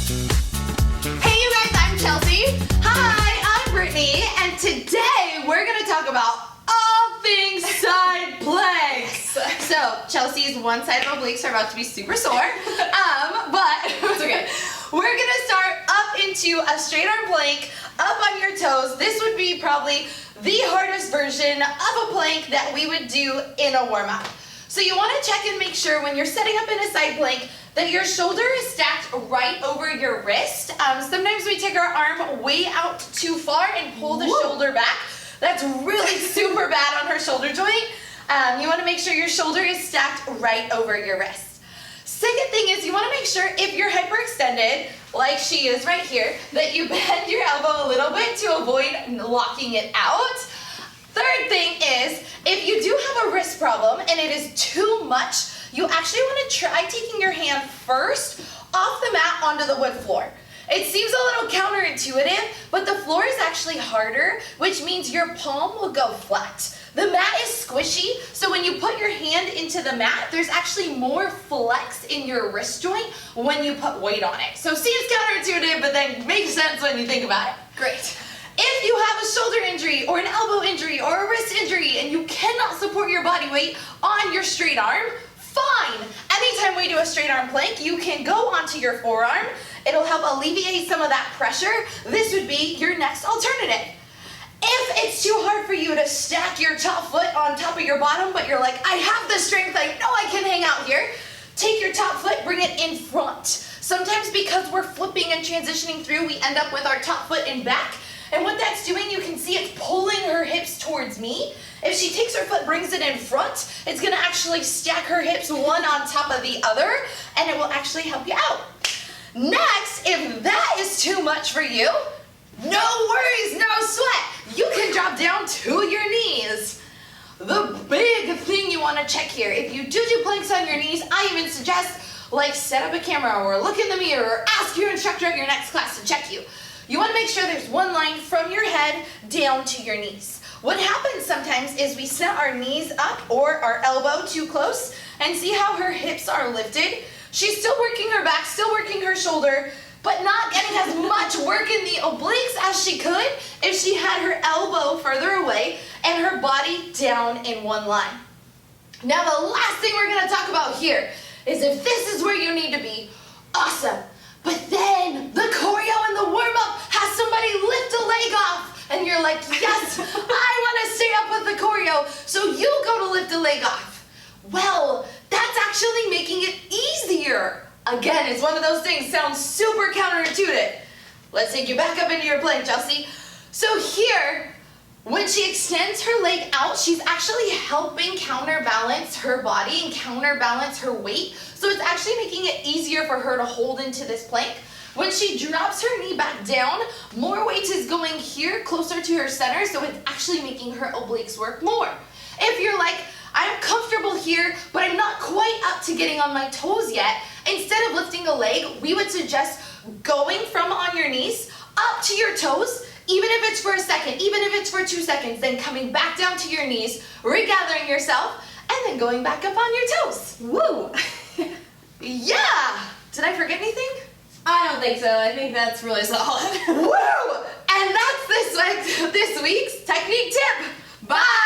Hey you guys, I'm Chelsea. Hi, I'm Brittany, and today we're gonna talk about all things side planks. So Chelsea's one side of obliques are about to be super sore, but it's okay. We're gonna start up into a straight arm plank, up on your toes. This would be probably the hardest version of a plank that we would do in a warm up. So you want to check and make sure when you're setting up in a side plank that your shoulder is stacked right over your wrist. Sometimes we take our arm way out too far and pull the shoulder back. That's really super bad on her shoulder joint. You want to make sure your shoulder is stacked right over your wrist. Second thing is you want to make sure if you're hyperextended, like she is right here, that you bend your elbow a little bit to avoid locking it out. Third thing is, if you do have a wrist problem and it is too much, you actually want to try taking your hand first off the mat onto the wood floor. It seems a little counterintuitive, but the floor is actually harder, which means your palm will go flat. The mat is squishy, so when you put your hand into the mat, there's actually more flex in your wrist joint when you put weight on it. So seems counterintuitive, but then makes sense when you think about it. Great. If you have a shoulder injury or an elbow injury or a wrist injury and you cannot support your body weight on your straight arm, fine. Anytime we do a straight arm plank, you can go onto your forearm. It'll help alleviate some of that pressure. This would be your next alternative. If it's too hard for you to stack your top foot on top of your bottom, but you're like, I have the strength, I know I can hang out here, take your top foot, bring it in front. Sometimes because we're flipping and transitioning through, we end up with our top foot in back. And what that's doing, you can see it's pulling her hips towards me. If she takes her foot, brings it in front, it's gonna actually stack her hips one on top of the other, and it will actually help you out. Next, if that is too much for you, no worries, no sweat. You can drop down to your knees. The big thing you wanna check here, if you do planks on your knees, I even suggest like set up a camera or look in the mirror or ask your instructor at your next class to check you. You want to make sure there's one line from your head down to your knees. What happens sometimes is we set our knees up or our elbow too close and see how her hips are lifted. She's still working her back, still working her shoulder, but not getting as much work in the obliques as she could if she had her elbow further away and her body down in one line. Now the last thing we're going to talk about here is if this is where you need to be, awesome. But then the choreo and the warm-up has somebody lift a leg off and you're like, yes, I want to stay up with the choreo, so you go to lift a leg off. Well, that's actually making it easier. Again, it's one of those things, sounds super counterintuitive. Let's take you back up into your plank, Chelsea. So here, when she extends her leg out, she's actually helping counterbalance her body and counterbalance her weight. So it's actually making it easier for her to hold into this plank. When she drops her knee back down, more weight is going here closer to her center, so it's actually making her obliques work more. If you're like, I'm comfortable here, but I'm not quite up to getting on my toes yet, instead of lifting a leg, we would suggest going from on your knees up to your toes, even if it's for a second, even if it's for 2 seconds, then coming back down to your knees, regathering yourself, and then going back up on your toes. Woo! Yeah! Did I forget anything? I don't think so. I think that's really solid. Woo! And that's this week's technique tip. Bye!